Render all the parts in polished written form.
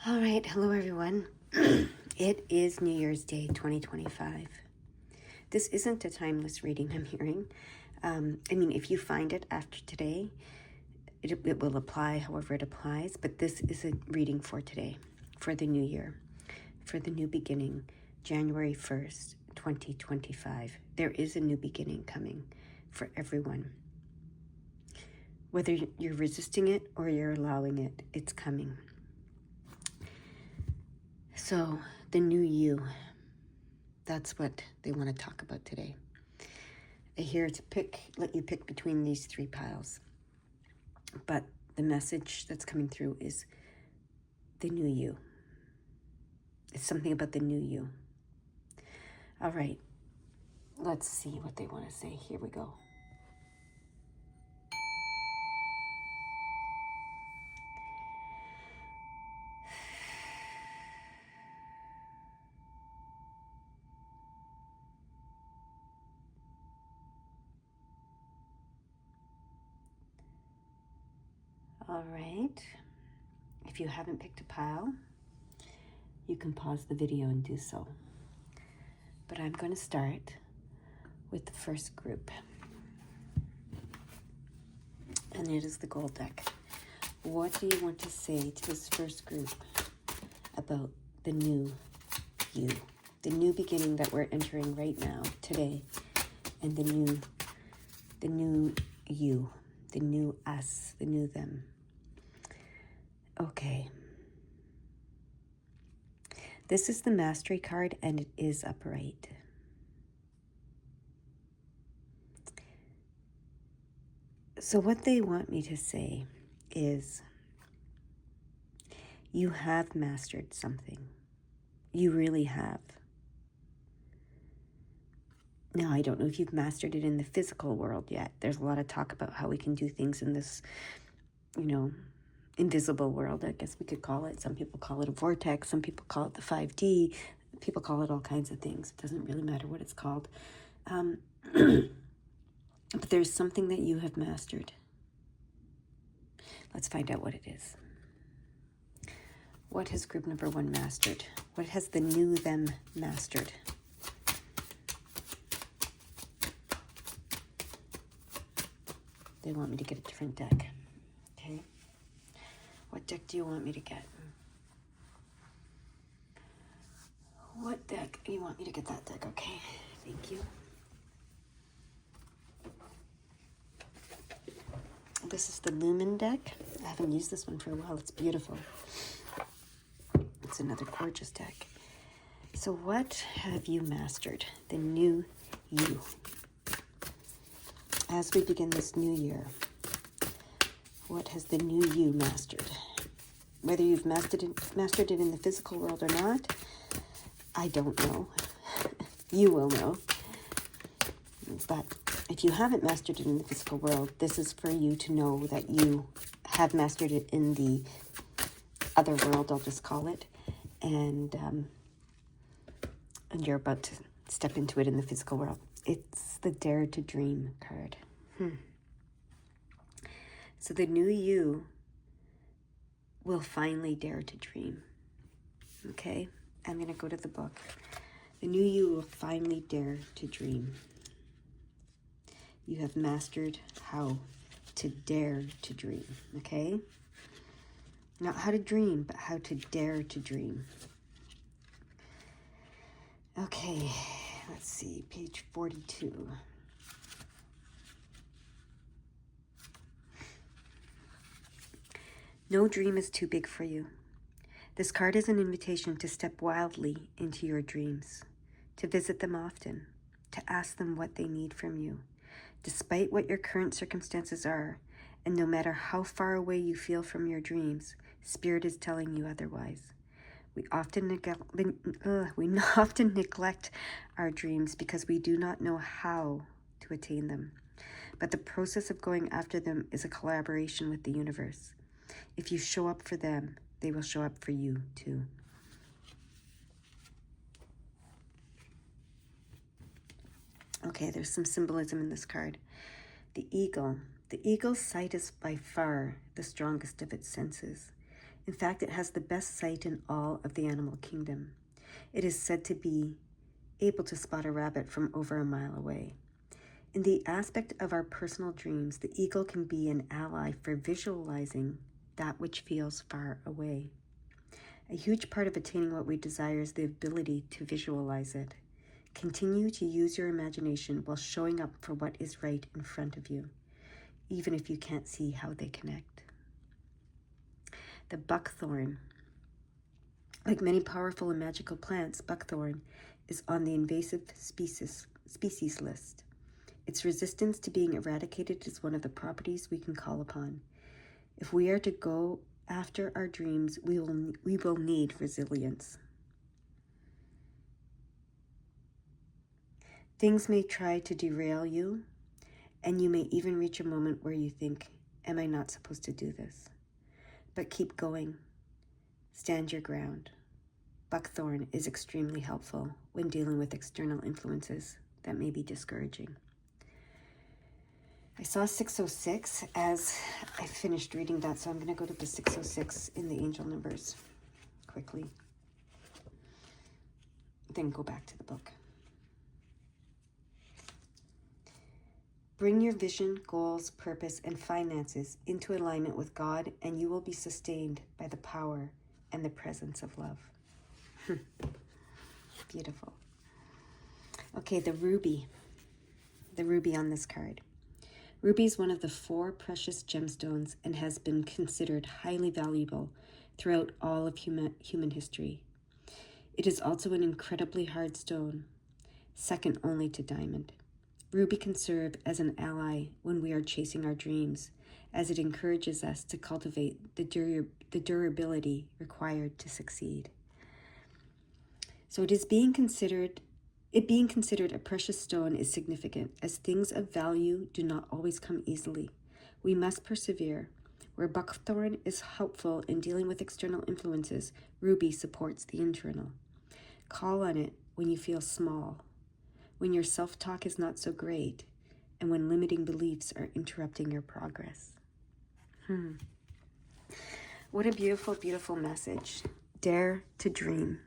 All right, hello everyone. It is New Year's Day 2025. This isn't a timeless reading I'm hearing. If you find it after today, it will apply however it applies, but this is a reading for today, for the new year, for the new beginning, January 1st, 2025. There is a new beginning coming for everyone. Whether you're resisting it or you're allowing it, it's coming. So, the new you, that's what they want to talk about today. They're here to let you pick between these three piles. But the message that's coming through is the new you. It's something about the new you. All right, let's see what they want to say. Here we go. All right, if you haven't picked a pile, you can pause the video and do so. But I'm going to start with the first group. And it is the gold deck. What do you want to say to this first group about the new you? The new beginning that we're entering right now, today. And the new you. The new us. The new them. Okay. This is the Mastery card, and it is upright. So what they want me to say is, you have mastered something. You really have. Now, I don't know if you've mastered it in the physical world yet. There's a lot of talk about how we can do things in this, invisible world, I guess we could call it. Some people call it a vortex. Some people call it the 5D. People call it all kinds of things. It doesn't really matter what it's called. But there's something that you have mastered. Let's find out what it is. What has group number 1 mastered? What has the new them mastered? They want me to get a different deck. Okay. What deck do you want me to get? What deck? You want me to get that deck? Okay. Thank you. This is the Lumen deck. I haven't used this one for a while. It's beautiful. It's another gorgeous deck. So what have you mastered? The new you. As we begin this new year, what has the new you mastered? Whether you've mastered it in the physical world or not, I don't know. You will know. But if you haven't mastered it in the physical world, this is for you to know that you have mastered it in the other world, I'll just call it. And you're about to step into it in the physical world. It's the Dare to Dream card. So the new you will finally dare to dream. Okay? I'm going to go to the book. The new you will finally dare to dream. You have mastered how to dare to dream. Okay? Not how to dream, but how to dare to dream. Okay, let's see, page 42. No dream is too big for you. This card is an invitation to step wildly into your dreams, to visit them often, to ask them what they need from you, despite what your current circumstances are, and no matter how far away you feel from your dreams, Spirit is telling you otherwise. We often neglect our dreams because we do not know how to attain them. But the process of going after them is a collaboration with the universe. If you show up for them, they will show up for you too. Okay, there's some symbolism in this card. The eagle. The eagle's sight is by far the strongest of its senses. In fact, it has the best sight in all of the animal kingdom. It is said to be able to spot a rabbit from over a mile away. In the aspect of our personal dreams, the eagle can be an ally for visualizing that which feels far away. A huge part of attaining what we desire is the ability to visualize it. Continue to use your imagination while showing up for what is right in front of you, even if you can't see how they connect. The buckthorn. Like many powerful and magical plants, buckthorn is on the invasive species list. Its resistance to being eradicated is one of the properties we can call upon. If we are to go after our dreams, we will need resilience. Things may try to derail you, and you may even reach a moment where you think, am I not supposed to do this? But keep going. Stand your ground. Buckthorn is extremely helpful when dealing with external influences that may be discouraging. I saw 606 as I finished reading that, so I'm going to go to the 606 in the angel numbers quickly. Then go back to the book. Bring your vision, goals, purpose, and finances into alignment with God, and you will be sustained by the power and the presence of love. Beautiful. Okay, the ruby on this card. Ruby is one of the 4 precious gemstones and has been considered highly valuable throughout all of human history. It is also an incredibly hard stone, second only to diamond. Ruby can serve as an ally when we are chasing our dreams, as it encourages us to cultivate the durability required to succeed. So it being considered a precious stone is significant, as things of value do not always come easily. We must persevere. Where buckthorn is helpful in dealing with external influences, ruby supports the internal. Call on it when you feel small, when your self-talk is not so great, and when limiting beliefs are interrupting your progress. What a beautiful, beautiful message. Dare to dream.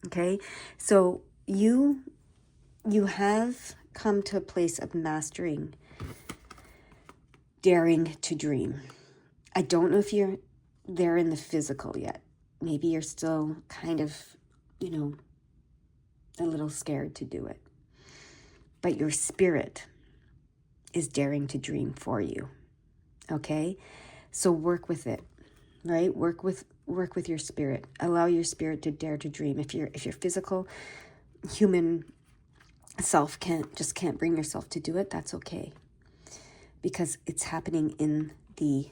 Okay, so you have come to a place of mastering daring to dream. I don't know if you're there in the physical yet. Maybe you're still kind of, a little scared to do it. But your spirit is daring to dream for you. Okay? So work with it, right? Work with your spirit. Allow your spirit to dare to dream. If your physical human self can't bring yourself to do it, that's okay. Because it's happening in the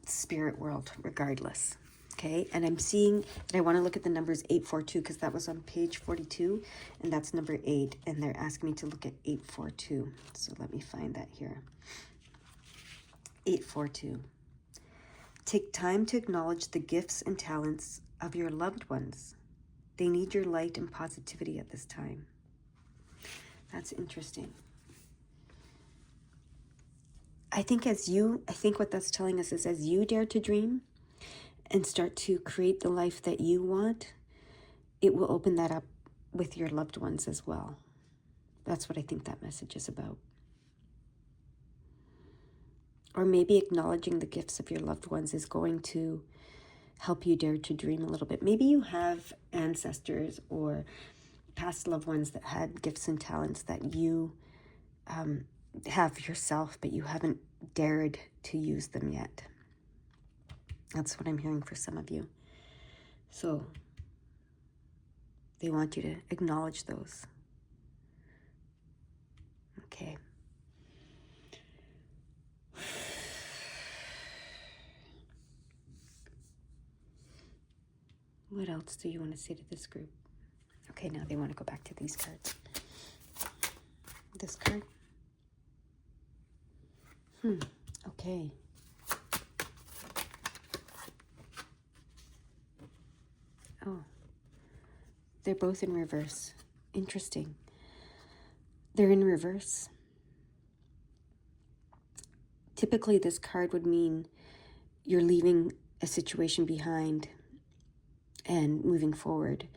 spirit world regardless. Okay, and I'm seeing, and I want to look at the numbers 842 because that was on page 42, and that's number 8, and they're asking me to look at 842. So let me find that here. 842. Take time to acknowledge the gifts and talents of your loved ones. They need your light and positivity at this time. That's interesting. I think what that's telling us is, as you dare to dream and start to create the life that you want, it will open that up with your loved ones as well. That's what I think that message is about. Or maybe acknowledging the gifts of your loved ones is going to help you dare to dream a little bit. Maybe you have ancestors or past loved ones that had gifts and talents that you have yourself, but you haven't dared to use them yet. That's what I'm hearing for some of you. So they want you to acknowledge those. Okay. What else do you want to say to this group? Okay, now they want to go back to these cards. This card. Okay. Oh, they're both in reverse. Interesting. They're in reverse. Typically, this card would mean you're leaving a situation behind and moving forward.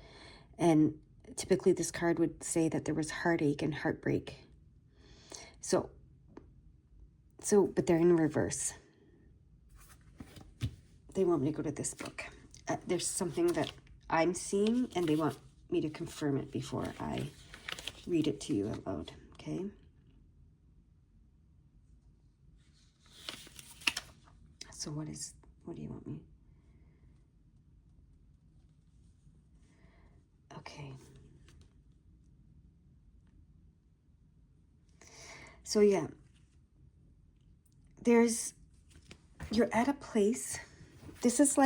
And typically this card would say that there was heartache and heartbreak. So, but they're in reverse. They want me to go to this book. There's something that I'm seeing, and they want me to confirm it before I read it to you out loud, okay? So what do you want me? Okay. So yeah, you're at a place, this is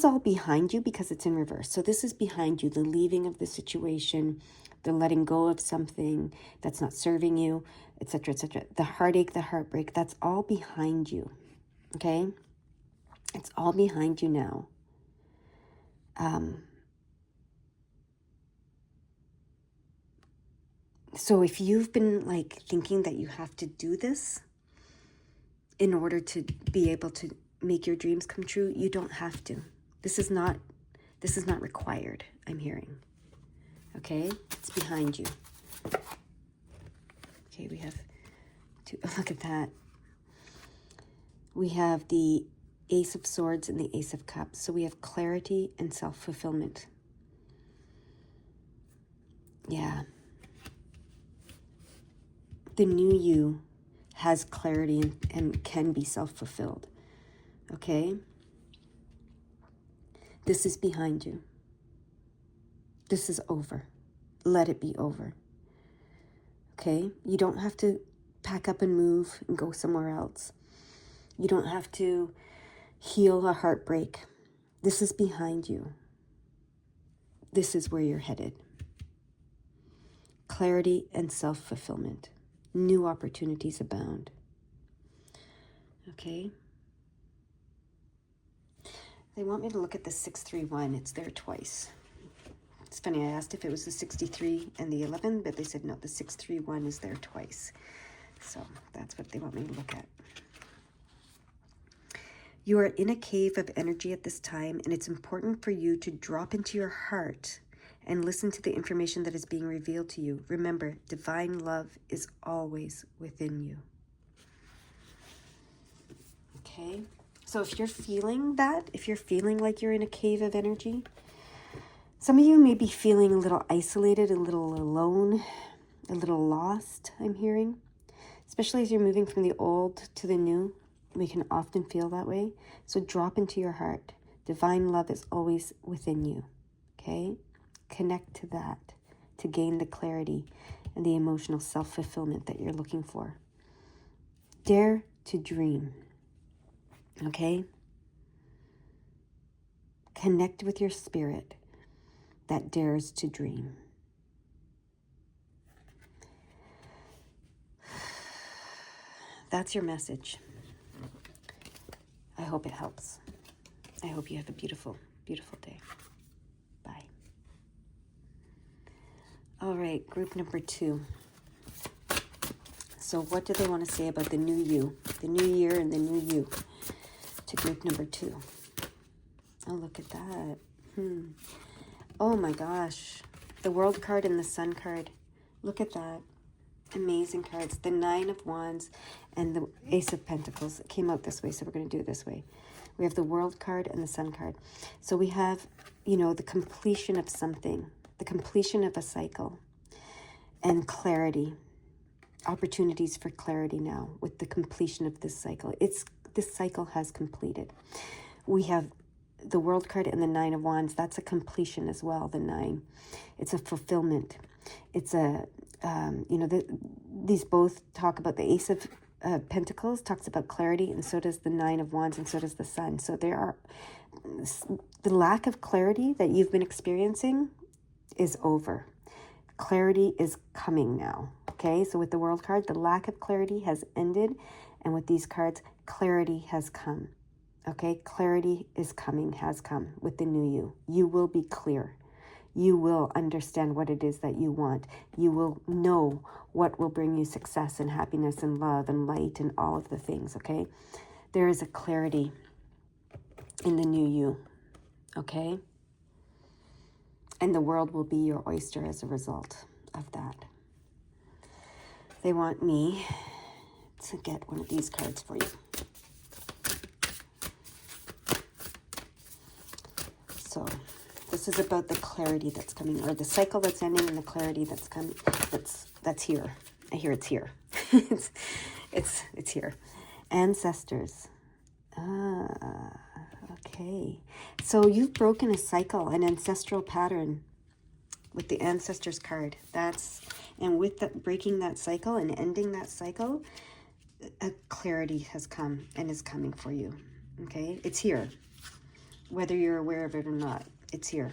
all behind you because it's in reverse. So this is behind you, the leaving of the situation, the letting go of something that's not serving you, etc., etc. The heartache, the heartbreak, that's all behind you, okay? It's all behind you now. So if you've been thinking that you have to do this in order to be able to make your dreams come true, you don't have to. This is not required, I'm hearing. Okay? It's behind you. Okay, we have look at that. We have the Ace of Swords and the Ace of Cups. So we have clarity and self-fulfillment. Yeah. The new you has clarity and can be self-fulfilled. Okay? This is behind you. This is over. Let it be over. Okay? You don't have to pack up and move and go somewhere else. You don't have to heal a heartbreak. This is behind you. This is where you're headed. Clarity and self-fulfillment. New opportunities abound. Okay? They want me to look at the 631. It's there twice. It's funny, I asked if it was the 63 and the 11, but they said no, the 631 is there twice. So that's what they want me to look at. You are in a cave of energy at this time, and it's important for you to drop into your heart and listen to the information that is being revealed to you. Remember, divine love is always within you. Okay? So if you're feeling that, if you're feeling like you're in a cave of energy, some of you may be feeling a little isolated, a little alone, a little lost, I'm hearing. Especially as you're moving from the old to the new. We can often feel that way. So drop into your heart. Divine love is always within you. Okay? Connect to that to gain the clarity and the emotional self-fulfillment that you're looking for. Dare to dream. Okay? Connect with your spirit that dares to dream. That's your message. I hope it helps. I hope you have a beautiful, beautiful day. Bye. All right, group number 2. So what do they want to say about the new you, the new year and the new you to group number 2? Oh, look at that. Oh my gosh. The World card and the Sun card. Look at that. Amazing cards. The 9 of Wands and the Ace of Pentacles. It came out this way, so we're going to do it this way. We have the World card and the Sun card. So we have, the completion of something, the completion of a cycle, and clarity. Opportunities for clarity now with the completion of this cycle. This cycle has completed. We have the World card and the 9 of Wands. That's a completion as well, the 9. It's a fulfillment. It's a these both talk about the Ace of Pentacles, talks about clarity, and so does the 9 of Wands, and so does the Sun. So there are, the lack of clarity that you've been experiencing is over. Clarity is coming now, okay? So with the World card, the lack of clarity has ended, and with these cards, clarity has come, okay? Clarity is coming, has come with the new you. You will be clear. You will understand what it is that you want. You will know what will bring you success and happiness and love and light and all of the things, okay? There is a clarity in the new you, okay? And the world will be your oyster as a result of that. They want me to get one of these cards for you. So this is about the clarity that's coming, or the cycle that's ending and the clarity that's coming, that's here. I hear it's here. it's here. Ancestors. Okay. So you've broken a cycle, an ancestral pattern with the ancestors card. And with that, breaking that cycle and ending that cycle, a clarity has come and is coming for you. Okay? It's here. Whether you're aware of it or not, it's here.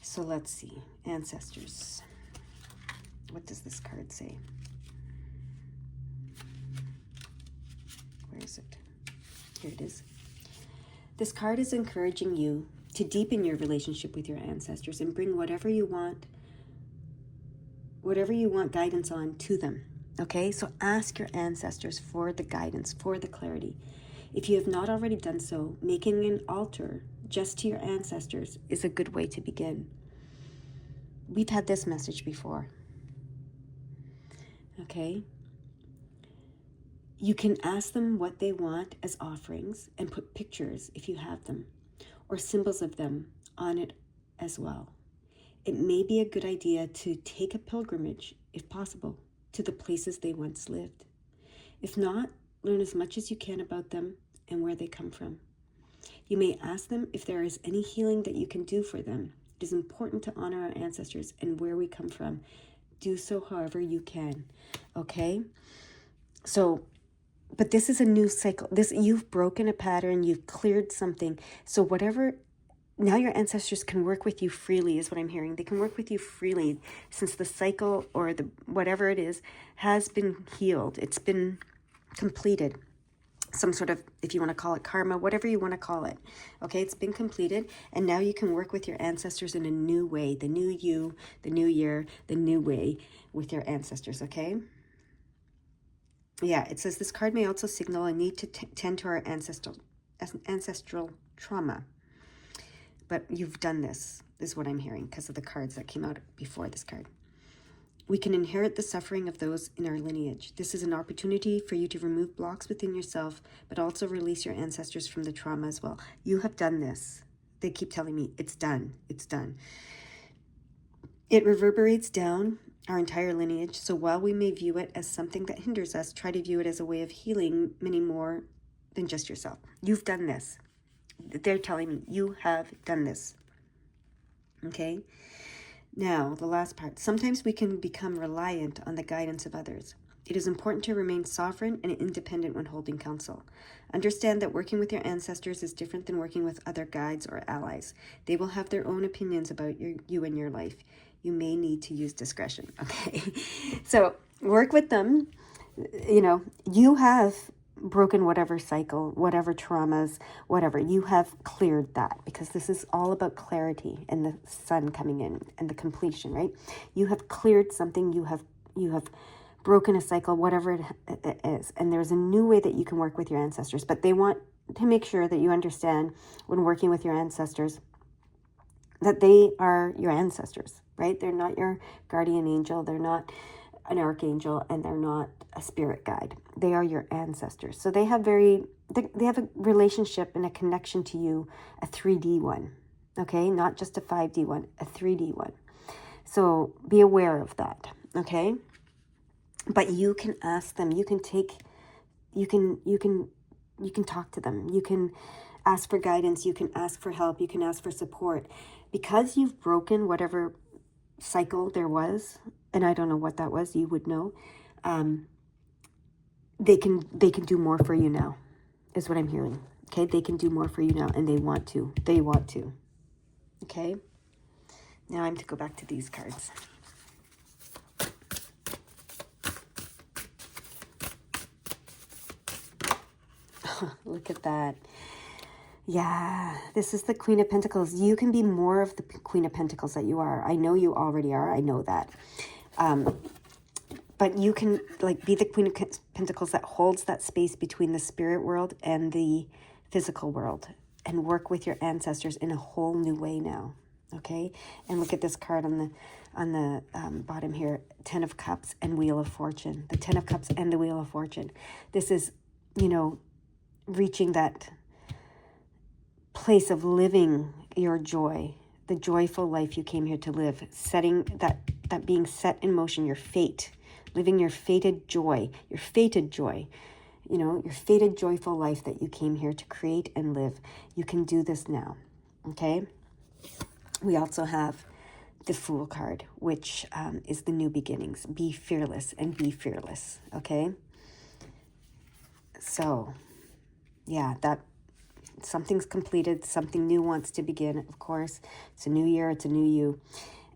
So let's see. Ancestors. What does this card say? Where is it? Here it is. This card is encouraging you to deepen your relationship with your ancestors and bring whatever you want guidance on to them. Okay? So ask your ancestors for the guidance, for the clarity. If you have not already done so, making an altar just to your ancestors is a good way to begin. We've had this message before. Okay? You can ask them what they want as offerings and put pictures, if you have them, or symbols of them on it as well. It may be a good idea to take a pilgrimage, if possible, to the places they once lived. If not, learn as much as you can about them and where they come from. You may ask them if there is any healing that you can do for them. It is important to honor our ancestors and where we come from. Do so however you can. Okay? So, but this is a new cycle. You've broken a pattern, you've cleared something. So now your ancestors can work with you freely, is what I'm hearing. They can work with you freely since the cycle or the whatever it is has been healed. It's been completed. Some sort of, if you want to call it karma, whatever you want to call it. Okay, it's been completed. And now you can work with your ancestors in a new way. The new you, the new year, the new way with your ancestors, okay? Yeah, it says this card may also signal a need to tend to our ancestral trauma. But you've done this, is what I'm hearing, because of the cards that came out before this card. We can inherit the suffering of those in our lineage. This is an opportunity for you to remove blocks within yourself, but also release your ancestors from the trauma as well. You have done this. They keep telling me, it's done, it's done. It reverberates down our entire lineage, so while we may view it as something that hinders us, try to view it as a way of healing many more than just yourself. You've done this. They're telling me you have done this. Okay? Now, the last part. Sometimes we can become reliant on the guidance of others. It is important to remain sovereign and independent when holding counsel. Understand that working with your ancestors is different than working with other guides or allies. They will have their own opinions about you and your life. You may need to use discretion. Okay? So, work with them. You have broken whatever cycle, whatever traumas, whatever. You have cleared that, because this is all about clarity and the sun coming in and the completion, right? You have cleared something. You have broken a cycle, whatever it is. And there's a new way that you can work with your ancestors. But they want to make sure that you understand when working with your ancestors that they are your ancestors, right? They're not your guardian angel. They're not an archangel, and they're not a spirit guide. They are your ancestors. So they have they have a relationship and a connection to you, a 3D one, okay? Not just a 5D one, a 3D one. So be aware of that, okay? But you can ask them, you can talk to them. You can ask for guidance, you can ask for help, you can ask for support. Because you've broken whatever cycle there was, and I don't know what that was, you would know, they can do more for you now, is what I'm hearing. Okay, they can do more for you now, and they want to. Okay, now I'm to go back to these cards. Look at that. Yeah, this is the Queen of Pentacles. You can be more of the Queen of Pentacles that you are. I know you already are. I know that. But you can like be the Queen of Pentacles that holds that space between the spirit world and the physical world and work with your ancestors in a whole new way now. Okay? And look at this card on the bottom here, 10 of Cups and Wheel of Fortune. The 10 of Cups and the Wheel of Fortune. This is, you know, reaching that place of living your joy, the joyful life you came here to live, setting that being set in motion, your fate, living your fated joy, you know, your fated joyful life that you came here to create and live. You can do this now, okay? We also have the Fool card, which is the new beginnings. Be fearless and be fearless, okay? So, yeah, that something's completed, something new wants to begin, of course. It's a new year, it's a new you.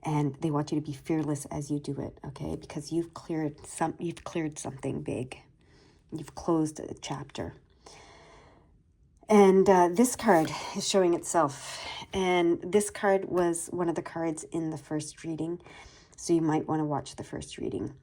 And they want you to be fearless as you do it, okay? Because you've cleared something big. You've closed a chapter. And this card is showing itself. And this card was one of the cards in the first reading. So you might want to watch the first reading.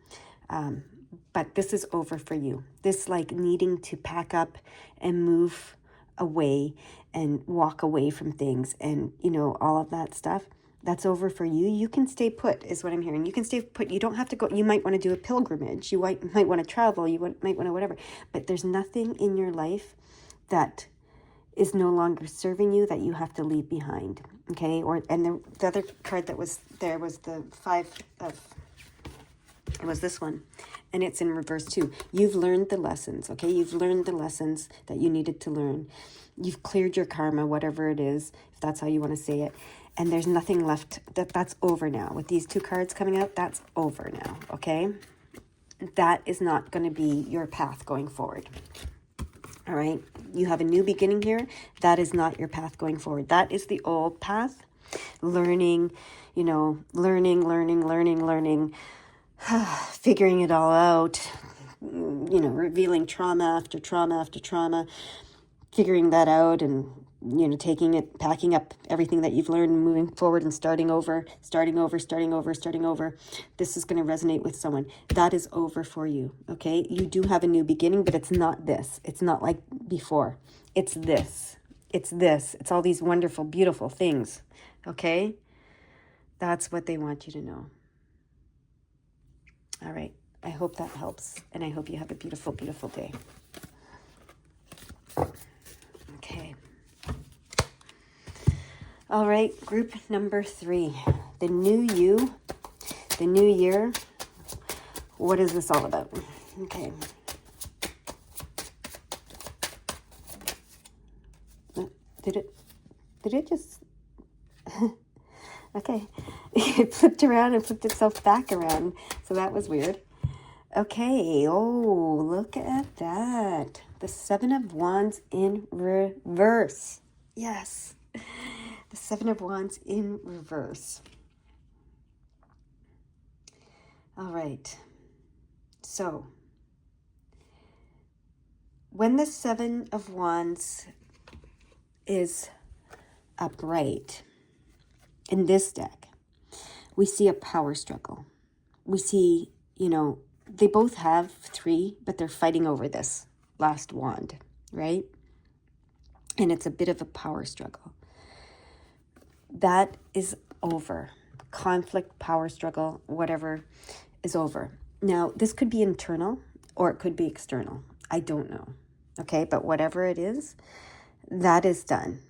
But this is over for you. This like needing to pack up and move away and walk away from things and, you know, all of that stuff, that's over for you. You can stay put is what I'm hearing. You can stay put. You don't have to go. You might want to do a pilgrimage. You might want to travel. Might want to whatever. But there's nothing in your life that is no longer serving you that you have to leave behind. Okay? And the other card that was there was the it was this one. And it's in reverse too. You've learned the lessons, okay? You've learned the lessons that you needed to learn. You've cleared your karma, whatever it is, if that's how you want to say it. And there's nothing left. That's over now. With these two cards coming out, that's over now, okay? That is not going to be your path going forward. All right? You have a new beginning here. That is not your path going forward. That is the old path. Learning, you know, learning, figuring it all out, you know, revealing trauma after trauma after trauma, figuring that out and, you know, packing up everything that you've learned and moving forward and starting over. This is going to resonate with someone. That is over for you, okay? You do have a new beginning, but it's not this. It's not like before. It's this. It's this. It's all these wonderful, beautiful things, okay? That's what they want you to know. All right. I hope that helps. And I hope you have a beautiful, beautiful day. Okay. All right. Group number 3. The new you. The new year. What is this all about? Okay. Did it just... Okay. It flipped around and flipped itself back around. So that was weird. Okay. Oh, look at that. The 7 of Wands in reverse. Yes. The 7 of Wands in reverse. All right. So, when the 7 of Wands is upright in this deck, we see a power struggle. We see, you know, they both have 3, but they're fighting over this last wand, right? And it's a bit of a power struggle. That is over. Conflict, power struggle, whatever is over. Now, this could be internal or it could be external. I don't know. Okay, but whatever it is, that is done.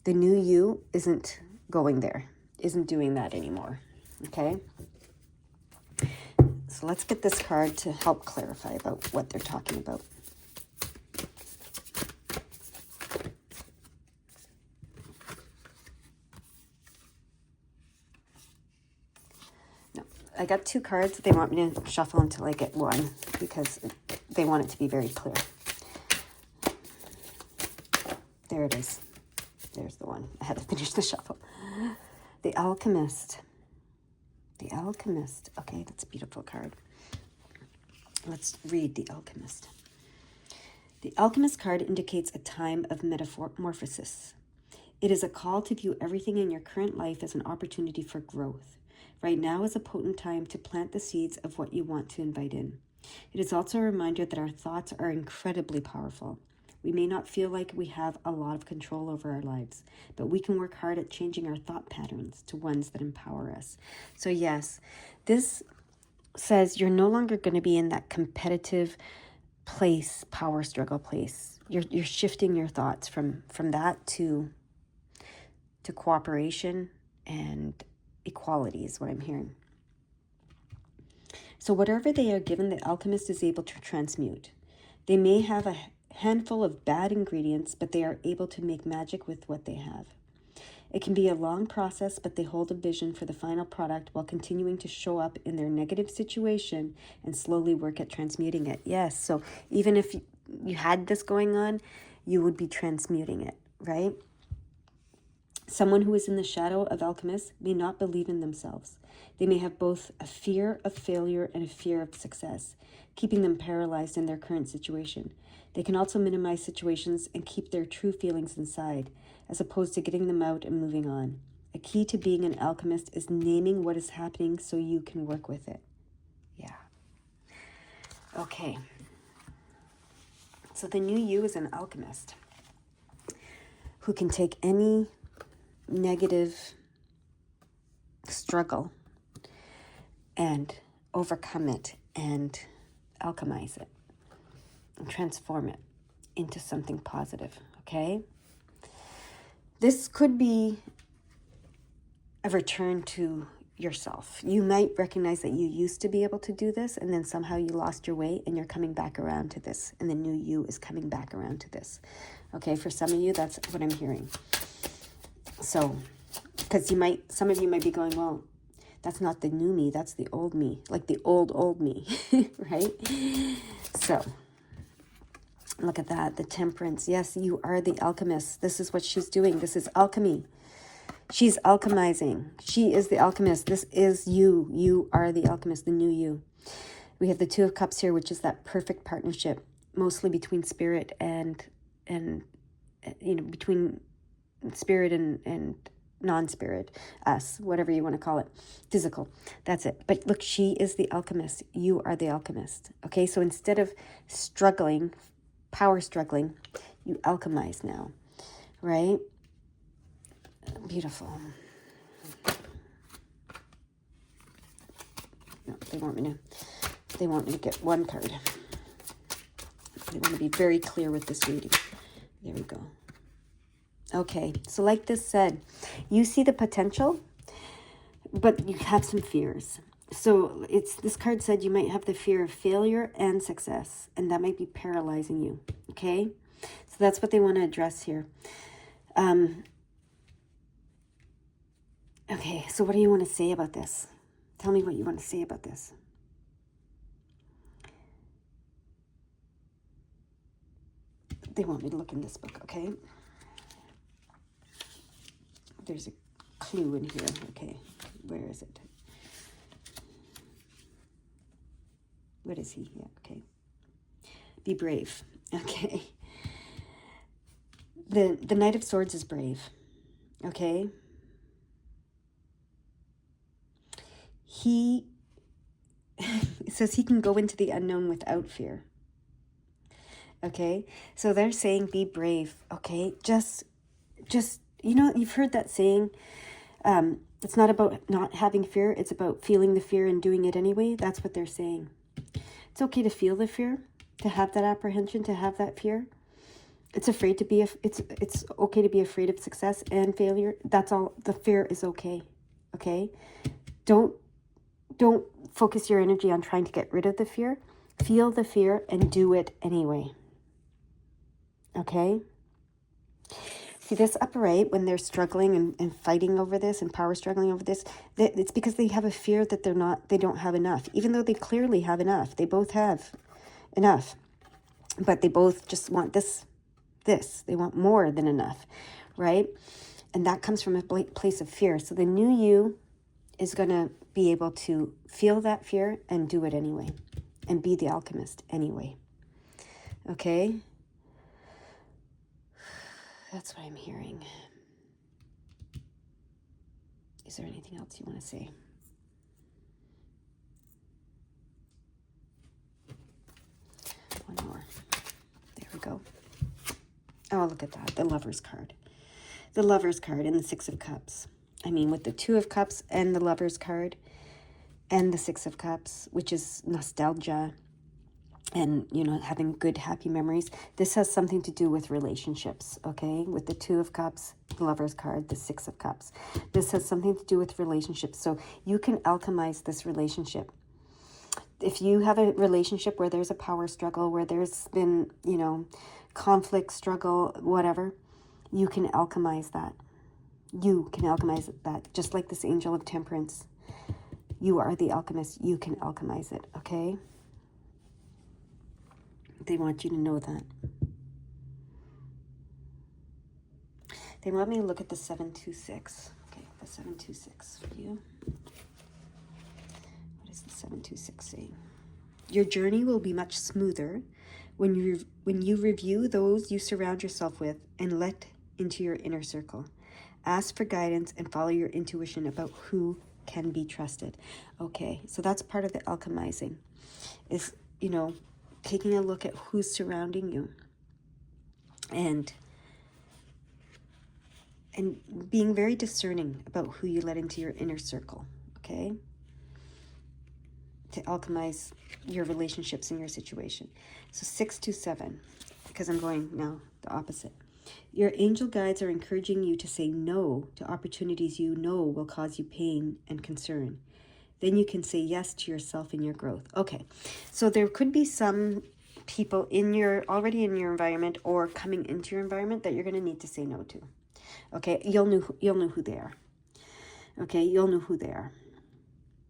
The new you isn't going there, isn't doing that anymore. Okay? So let's get this card to help clarify about what they're talking about. No, I got 2 cards. They want me to shuffle until I get 1 because they want it to be very clear. There it is. There's the one. I had to finish the shuffle. The Alchemist. The Alchemist. Okay, that's a beautiful card. Let's read the Alchemist. The Alchemist card indicates a time of metamorphosis. It is a call to view everything in your current life as an opportunity for growth. Right now is a potent time to plant the seeds of what you want to invite in. It is also a reminder that our thoughts are incredibly powerful. We may not feel like we have a lot of control over our lives, but we can work hard at changing our thought patterns to ones that empower us. So yes, this says you're no longer going to be in that competitive place, power struggle place. You're shifting your thoughts from that to cooperation and equality is what I'm hearing. So whatever they are given, the alchemist is able to transmute. They may have a handful of bad ingredients, but they are able to make magic with what they have. It can be a long process, but they hold a vision for the final product while continuing to show up in their negative situation and slowly work at transmuting it. Yes, so even if you had this going on, you would be transmuting it, right? Someone who is in the shadow of alchemists may not believe in themselves. They may have both a fear of failure and a fear of success, keeping them paralyzed in their current situation. They can also minimize situations and keep their true feelings inside, as opposed to getting them out and moving on. A key to being an alchemist is naming what is happening so you can work with it. Yeah. Okay. So the new you is an alchemist who can take any negative struggle and overcome it and alchemize it and transform it into something positive, okay? This could be a return to yourself. You might recognize that you used to be able to do this and then somehow you lost your way and you're coming back around to this, and the new you is coming back around to this. Okay, for some of you, that's what I'm hearing. So, because some of you might be going, well, that's not the new me, that's the old me, like the old me, right? So, look at that, the temperance. Yes, you are the alchemist. This is what she's doing. This is alchemy. She's alchemizing. She is the alchemist. This is you. You are the alchemist, the new you. We have the Two of Cups here, which is that perfect partnership, mostly between spirit and between spirit and non-spirit, us, whatever you want to call it, physical. That's it. But look, she is the alchemist. You are the alchemist. Okay, so instead of struggling, power struggling, you alchemize now, right? Beautiful. No, they want me to get one card. They want to be very clear with this reading. There we go. Okay, so like this said, you see the potential, but you have some fears. So this card said you might have the fear of failure and success, and that might be paralyzing you, okay? So that's what they want to address here. Okay, so what do you want to say about this? Tell me what you want to say about this. They want me to look in this book, okay? There's a clue in here. Okay, where is it? What is he? Yeah, okay. Be brave. Okay. The Knight of Swords is brave. Okay. It says he can go into the unknown without fear. Okay. So they're saying be brave. Okay. Just you've heard that saying, it's not about not having fear, it's about feeling the fear and doing it anyway. That's what they're saying. It's okay to feel the fear, to have that apprehension, to have that fear. It's okay to be afraid of success and failure. That's all. The fear is okay. Okay? Don't focus your energy on trying to get rid of the fear. Feel the fear and do it anyway. Okay? See, this upper right, when they're struggling and fighting over this and power struggling over this, it's because they have a fear that they don't have enough, even though they clearly have enough. They both have enough, but they both just want this. They want more than enough, right? And that comes from a place of fear. So the new you is going to be able to feel that fear and do it anyway, and be the alchemist anyway. Okay? That's what I'm hearing. Is there anything else you want to say? One more. There we go. Oh, look at that. The Lover's card. The Lover's card and the Six of Cups. I mean, with the Two of Cups and the Lover's card and the Six of Cups, which is nostalgia and, you know, having good, happy memories. This has something to do with relationships, okay? With the Two of Cups, the Lover's card, the Six of Cups. This has something to do with relationships. So you can alchemize this relationship. If you have a relationship where there's a power struggle, where there's been, you know, conflict, struggle, whatever, you can alchemize that. You can alchemize that, just like this Angel of Temperance. You are the alchemist. You can alchemize it, okay? They want you to know that. They want me to look at the 726. Okay, the 726 for you. What is the 726 saying? Your journey will be much smoother when you review those you surround yourself with and let into your inner circle. Ask for guidance and follow your intuition about who can be trusted. Okay, so that's part of the alchemizing, is, you know, taking a look at who's surrounding you and being very discerning about who you let into your inner circle, okay? To alchemize your relationships and your situation. So 627, because I'm going now the opposite. Your angel guides are encouraging you to say no to opportunities you know will cause you pain and concern. Then you can say yes to yourself and your growth. Okay, so there could be some people already in your environment or coming into your environment that you're going to need to say no to. Okay, you'll know who they are. Okay, you'll know who they are.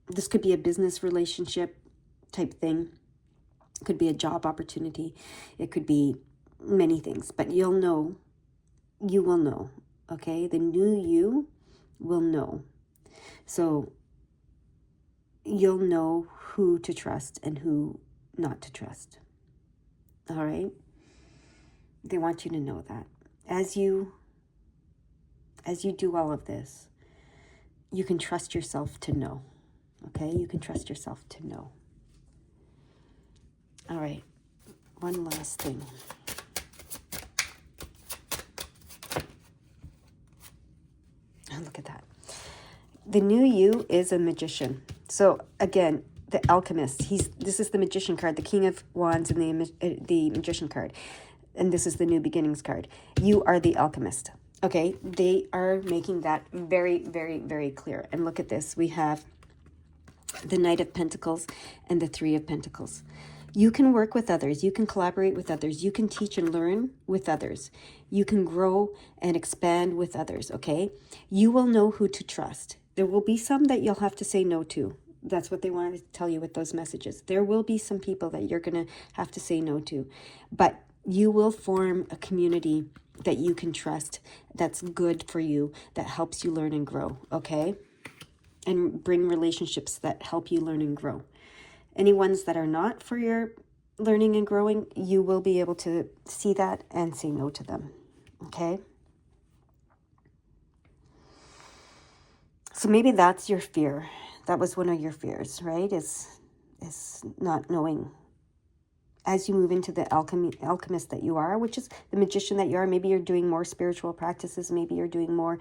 This could be a business relationship type thing. It could be a job opportunity. It could be many things, but you'll know. You will know. Okay, the new you will know. So you'll know who to trust and who not to trust. All right? They want you to know that. As you do all of this, you can trust yourself to know. Okay? You can trust yourself to know. All right. One last thing. Oh, look at that. The new you is a magician. So again, the alchemist. This is the magician card, the King of Wands, and the magician card, and this is the new beginnings card. You are the alchemist. Okay, they are making that very, very, very clear. And look at this. We have the Knight of Pentacles and the Three of Pentacles. You can work with others. You can collaborate with others. You can teach and learn with others. You can grow and expand with others, okay? You will know who to trust. There will be some that you'll have to say no to. That's what they wanted to tell you with those messages. There will be some people that you're going to have to say no to. But you will form a community that you can trust, that's good for you, that helps you learn and grow, okay? And bring relationships that help you learn and grow. Any ones that are not for your learning and growing, you will be able to see that and say no to them, okay? So maybe that's your fear. That was one of your fears, right? Is not knowing. As you move into the alchemist that you are, which is the magician that you are, maybe you're doing more spiritual practices, maybe you're doing more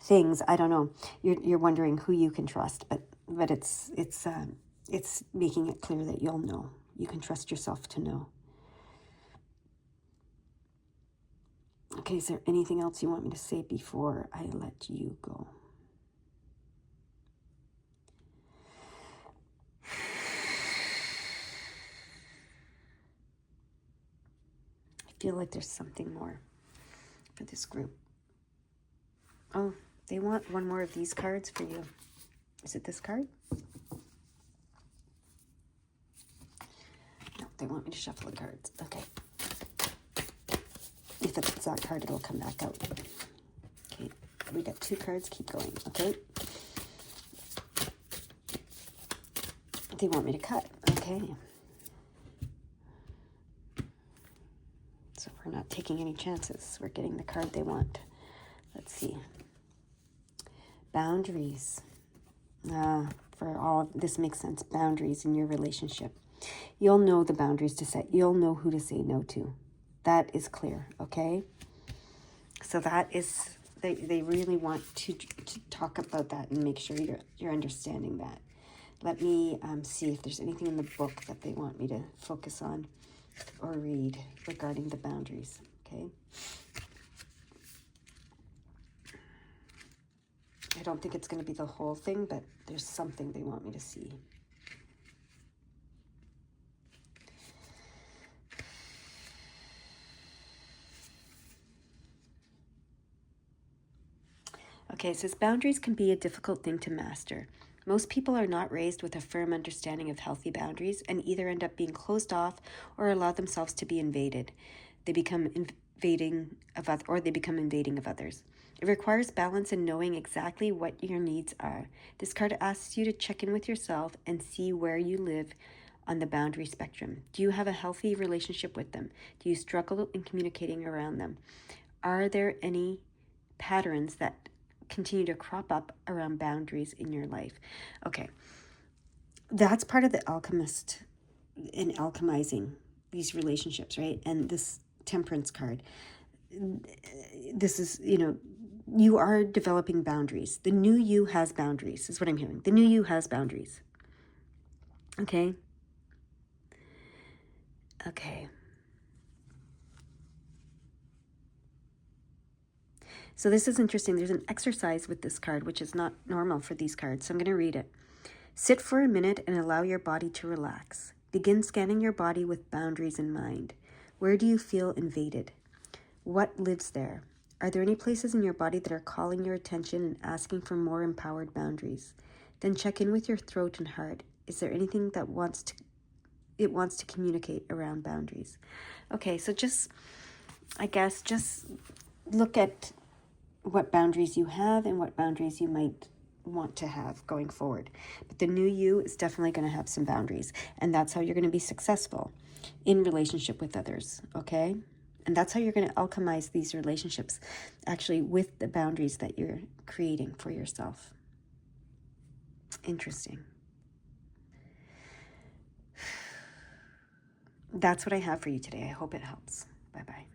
things. I don't know. You're wondering who you can trust, but it's making it clear that you'll know. You can trust yourself to know. Okay, is there anything else you want me to say before I let you go? I feel like there's something more for this group. Oh, they want one more of these cards for you. Is it this card? No, they want me to shuffle the cards. Okay. If it's that card, it'll come back out. Okay, we got two cards. Keep going, okay? They want me to cut, okay? So we're not taking any chances. We're getting the card they want. Let's see. Boundaries. For all this makes sense. Boundaries in your relationship. You'll know the boundaries to set. You'll know who to say no to. That is clear, okay? So that is, they really want to talk about that and make sure you're understanding that. Let me see if there's anything in the book that they want me to focus on or read regarding the boundaries, okay? I don't think it's going to be the whole thing, but there's something they want me to see. Okay, it says boundaries can be a difficult thing to master. Most people are not raised with a firm understanding of healthy boundaries and either end up being closed off or allow themselves to be invaded. They become invading of others. It requires balance in knowing exactly what your needs are. This card asks you to check in with yourself and see where you live on the boundary spectrum. Do you have a healthy relationship with them? Do you struggle in communicating around them? Are there any patterns that continue to crop up around boundaries in your life? Okay, that's part of the alchemist in alchemizing these relationships, right? And this temperance card, this is, you are developing boundaries. The new you has boundaries, is what I'm hearing. The new you has boundaries. Okay. So this is interesting. There's an exercise with this card, which is not normal for these cards. So I'm going to read it. Sit for a minute and allow your body to relax. Begin scanning your body with boundaries in mind. Where do you feel invaded? What lives there? Are there any places in your body that are calling your attention and asking for more empowered boundaries? Then check in with your throat and heart. Is there anything that wants to communicate around boundaries? Okay, so just look at what boundaries you have and what boundaries you might want to have going forward. But the new you is definitely going to have some boundaries, and that's how you're going to be successful in relationship with others, okay? And that's how you're going to alchemize these relationships, actually, with the boundaries that you're creating for yourself. Interesting. That's what I have for you today. I hope it helps. Bye-bye.